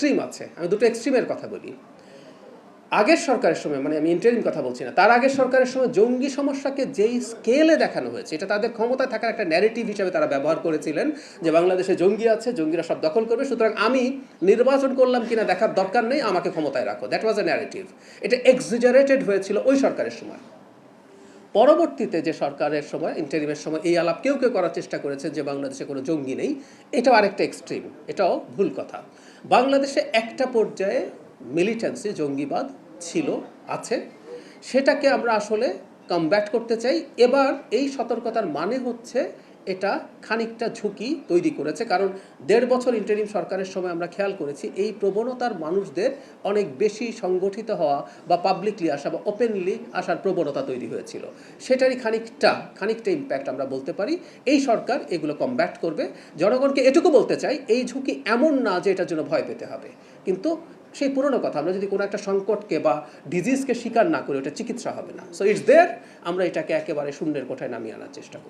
Extreme আছে, আমি দুটো এক্সট্রিমের কথা বলি। আগের সরকারের সময়, মানে আমি ইন্টারিম কথা বলছি না, তার আগের সরকারের সময় জঙ্গি সমস্যাকে যেই স্কেলে দেখানো হয়েছে, এটা তাদের ক্ষমতায় থাকার একটা ন্যারেটিভ হিসেবে তারা ব্যবহার করেছিলেন যে বাংলাদেশে জঙ্গি আছে, জঙ্গিরা সব দখল করবে, সুতরাং আমি নির্বাচন করলাম কিনা দেখার দরকার নেই, আমাকে ক্ষমতায় রাখো। That was A narrative. এটা এক্সিজারেটেড হয়েছিল ওই সরকারের সময়। পরবর্তীতে যে সরকারের সময়, ইন্টারিমের সময়, এই আলাপ কেউ কেউ করার চেষ্টা করেছে যে বাংলাদেশে কোনো জঙ্গি নেই। এটাও আরেকটা এক্সট্রিম, এটাও ভুল কথা। বাংলাদেশে একটা পর্যায়ে মিলিটেন্সি, জঙ্গিবাদ ছিল, আছে, সেটাকে আমরা আসলে কমব্যাট করতে চাই। এবার এই সতর্কতার মানে হচ্ছে এটা খানিকটা ঝুঁকি তৈরি করেছে, কারণ 1.5 বছর ইন্টারিম সরকারের সময় আমরা খেয়াল করেছি এই প্রবণতার মানুষদের অনেক বেশি সংগঠিত হওয়া বা পাবলিকলি আসা বা ওপেনলি আসার প্রবণতা তৈরি হয়েছিল। সেটারই খানিকটা ইম্প্যাক্ট আমরা বলতে পারি। এই সরকার এগুলো কমব্যাট করবে। জনগণকে এটুকু বলতে চাই, এই ঝুঁকি এমন না যে এটার জন্য ভয় পেতে হবে, কিন্তু সেই পুরনো কথা, আমরা যদি কোনো একটা সংকটকে বা ডিজিজকে স্বীকার না করি, ওটা চিকিৎসা হবে না। সো ইটস দেয়ার, আমরা এটাকে একেবারে শূন্যের কোঠায় নামিয়ে আনার চেষ্টা করি।